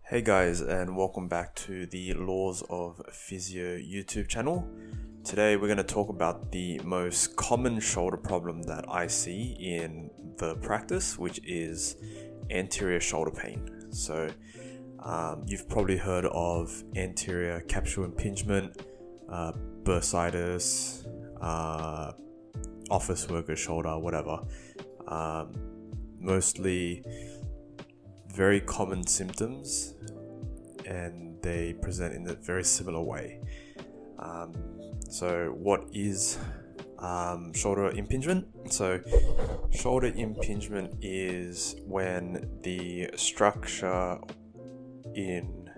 Hey guys, and welcome back to the Laws of Physio YouTube channel. Today we're going to talk about the most common shoulder problem that I see in the practice, which is anterior shoulder pain. So you've probably heard of anterior capsule impingement, bursitis, office worker shoulder, whatever. Mostly very common symptoms, and they present in a very similar way. So what is shoulder impingement? So shoulder impingement is when the structure in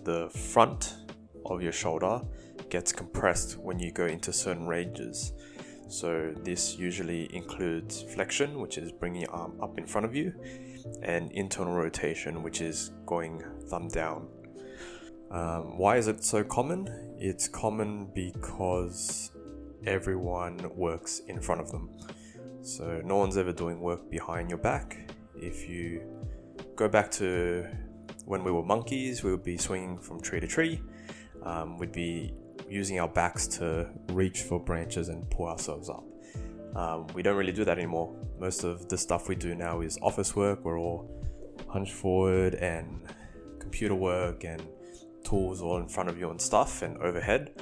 the front of your shoulder gets compressed when you go into certain ranges. So this usually includes flexion, which is bringing your arm up in front of you, and internal rotation, which is going thumb down. Why is it so common? It's common because everyone works in front of them. So no one's ever doing work behind your back. If you go back to when we were monkeys, we would be swinging from tree to tree. We'd be using our backs to reach for branches and pull ourselves up. We don't really do that anymore. Most of the stuff we do now is office work. We're all hunched forward, and computer work and tools all in front of you and stuff and overhead.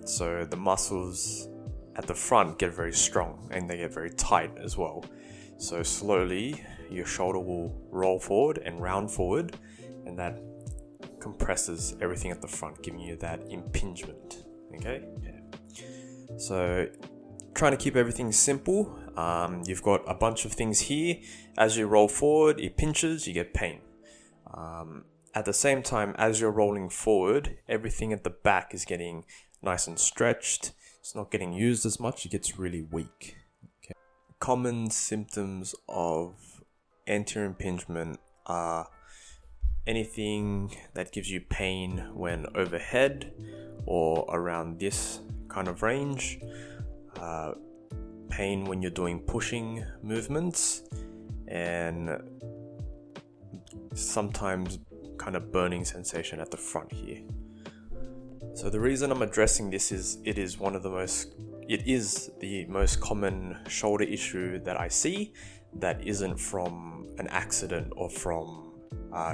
So the muscles at the front get very strong and they get very tight as well. So slowly your shoulder will roll forward and round forward, and that compresses everything at the front, giving you that impingement. Okay? Yeah. So trying to keep everything simple. You've got a bunch of things here. As you roll forward, it pinches, you get pain. At the same time, as you're rolling forward, everything at the back is getting nice and stretched. It's not getting used as much. It gets really weak. Okay. Common symptoms of anterior impingement are anything that gives you pain when overhead or around this kind of range. Pain when you're doing pushing movements, and sometimes kind of burning sensation at the front here. So the reason I'm addressing this is it is the most common shoulder issue that I see that isn't from an accident or from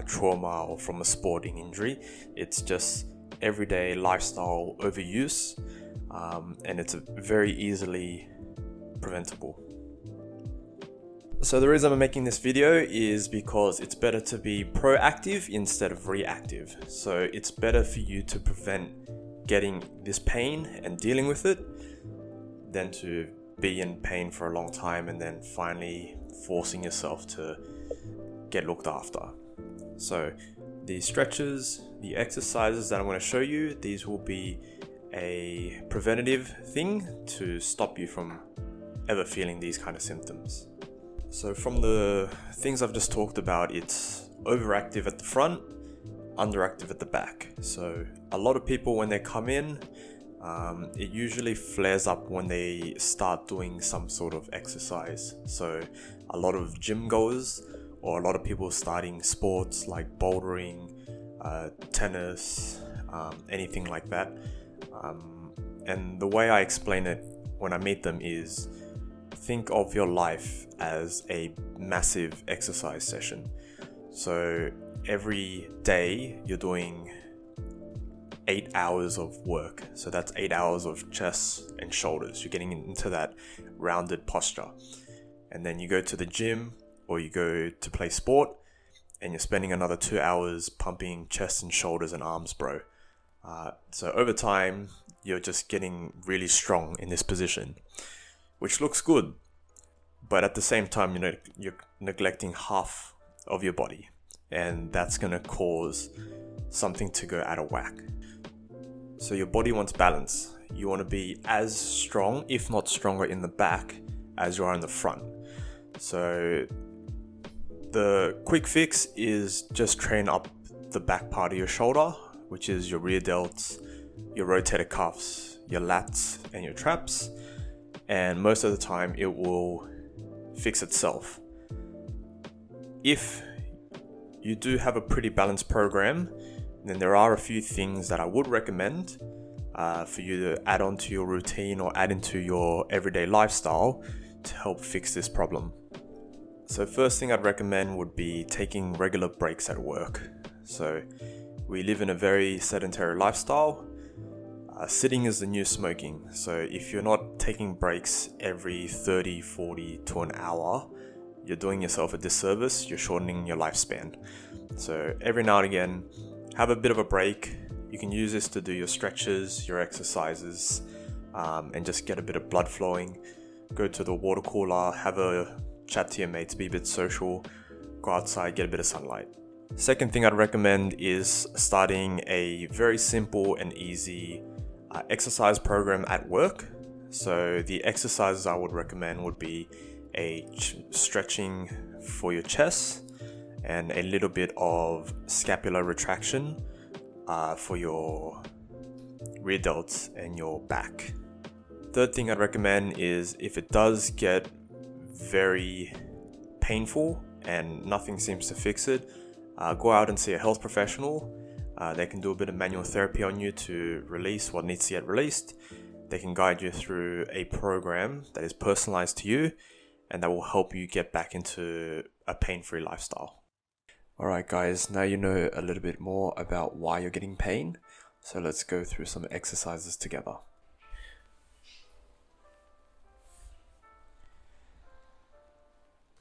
trauma or from a sporting injury. It's just everyday lifestyle overuse, and it's very easily preventable. So the reason I'm making this video is because it's better to be proactive instead of reactive. So it's better for you to prevent getting this pain and dealing with it than to be in pain for a long time and then finally forcing yourself to get looked after. So the stretches, the exercises that I'm going to show you, these will be a preventative thing to stop you from ever feeling these kind of symptoms. So from the things I've just talked about, it's overactive at the front, underactive at the back. So a lot of people, when they come in, it usually flares up when they start doing some sort of exercise. So a lot of gym goers, or a lot of people starting sports like bouldering, tennis, anything like that. And the way I explain it when I meet them is, think of your life as a massive exercise session. So every day you're doing 8 hours of work. So that's 8 hours of chest and shoulders. You're getting into that rounded posture. And then you go to the gym or you go to play sport and you're spending another 2 hours pumping chest and shoulders and arms, bro. So over time, you're just getting really strong in this position, which looks good, but at the same time, you're neglecting half of your body, and that's going to cause something to go out of whack. So your body wants balance. You want to be as strong, if not stronger, in the back as you are in the front. So the quick fix is just train up the back part of your shoulder, which is your rear delts, your rotator cuffs, your lats, and your traps. And most of the time it will fix itself. If you do have a pretty balanced program, then there are a few things that I would recommend for you to add onto your routine or add into your everyday lifestyle to help fix this problem. So first thing I'd recommend would be taking regular breaks at work. So we live in a very sedentary lifestyle. Sitting is the new smoking. So if you're not taking breaks every 30, 40 to an hour, you're doing yourself a disservice, you're shortening your lifespan. So every now and again, have a bit of a break. You can use this to do your stretches, your exercises, and just get a bit of blood flowing. Go to the water cooler, have a chat to your mates, be a bit social, go outside, get a bit of sunlight. Second thing I'd recommend is starting a very simple and easy exercise program at work. So the exercises I would recommend would be a stretching for your chest and a little bit of scapular retraction for your rear delts and your back. Third thing I'd recommend is if it does get very painful and nothing seems to fix it, go out and see a health professional. They can do a bit of manual therapy on you to release what needs to get released. They can guide you through a program that is personalized to you and that will help you get back into a pain-free lifestyle. Alright guys, now you know a little bit more about why you're getting pain. So let's go through some exercises together.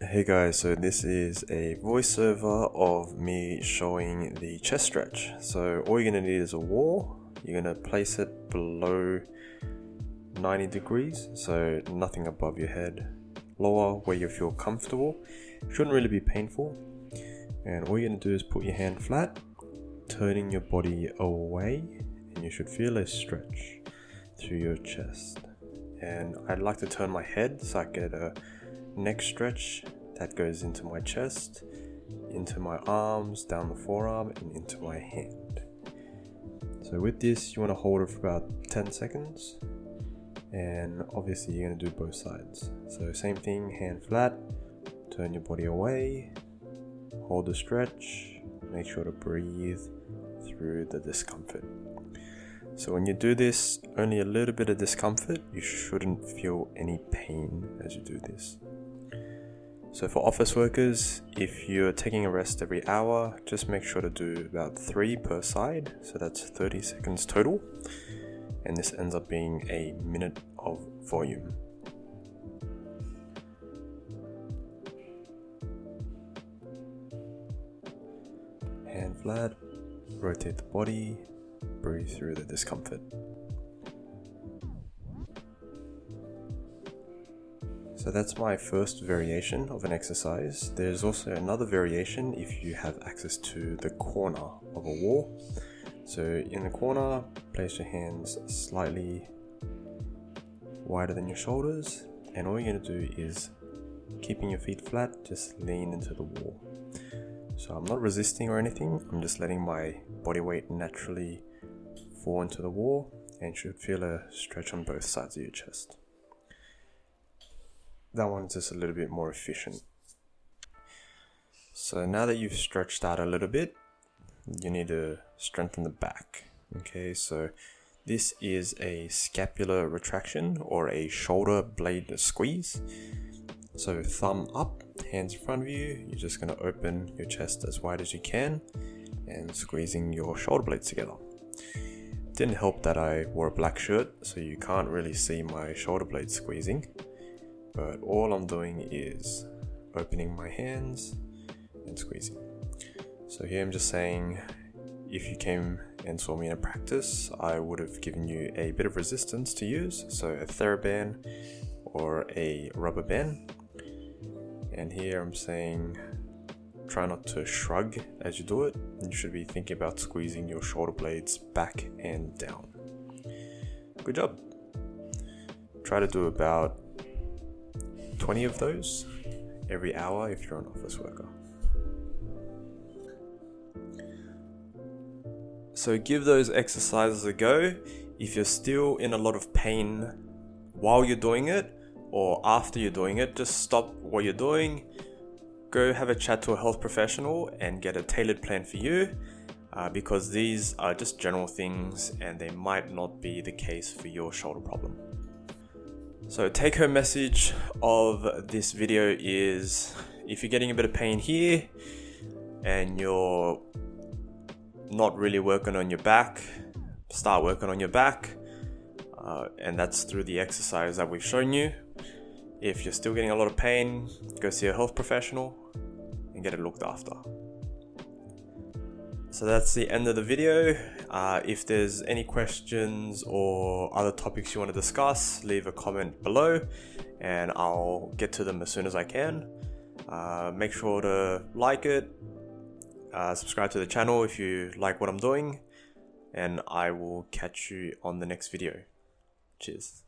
Hey guys, so this is a voiceover of me showing the chest stretch. So all you're going to need is a wall. You're going to place it below 90 degrees, so nothing above your head. Lower where you feel comfortable. Shouldn't really be painful. And all you're going to do is put your hand flat, turning your body away, and you should feel a stretch through your chest. And I'd like to turn my head so I get a neck stretch that goes into my chest, into my arms, down the forearm, and into my hand. So with this, you want to hold it for about 10 seconds, and obviously you're going to do both sides. So same thing, hand flat, turn your body away, hold the stretch, make sure to breathe through the discomfort. So when you do this, only a little bit of discomfort, you shouldn't feel any pain as you do this. So for office workers, if you're taking a rest every hour, just make sure to do about 3 per side, so that's 30 seconds total, and this ends up being a minute of volume. Hand flat, rotate the body, breathe through the discomfort. So that's my first variation of an exercise. There's also another variation if you have access to the corner of a wall. So in the corner, place your hands slightly wider than your shoulders, and all you're going to do is, keeping your feet flat, just lean into the wall. So I'm not resisting or anything, I'm just letting my body weight naturally fall into the wall, and you should feel a stretch on both sides of your chest. That one's just a little bit more efficient. So now that you've stretched out a little bit, you need to strengthen the back. Okay, so this is a scapular retraction or a shoulder blade squeeze. So thumb up, hands in front of you, you're just going to open your chest as wide as you can and squeezing your shoulder blades together. Didn't help that I wore a black shirt, so you can't really see my shoulder blades squeezing. But all I'm doing is opening my hands and squeezing. So here I'm just saying, if you came and saw me in a practice, I would have given you a bit of resistance to use, so a TheraBand or a rubber band. And here I'm saying, try not to shrug as you do it. You should be thinking about squeezing your shoulder blades back and down. Good job. Try to do about 20 of those every hour if you're an office worker. So give those exercises a go. If you're still in a lot of pain while you're doing it or after you're doing it, just stop what you're doing, go have a chat to a health professional and get a tailored plan for you, because these are just general things and they might not be the case for your shoulder problem. So take home message of this video is, if you're getting a bit of pain here and you're not really working on your back, start working on your back, and that's through the exercise that we've shown you. If you're still getting a lot of pain, go see a health professional and get it looked after. So that's the end of the video. If there's any questions or other topics you want to discuss, leave a comment below and I'll get to them as soon as I can. Make sure to like it, subscribe to the channel if you like what I'm doing, and I will catch you on the next video. Cheers.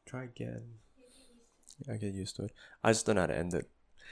Try again. I get used to it. I just don't know how to end it.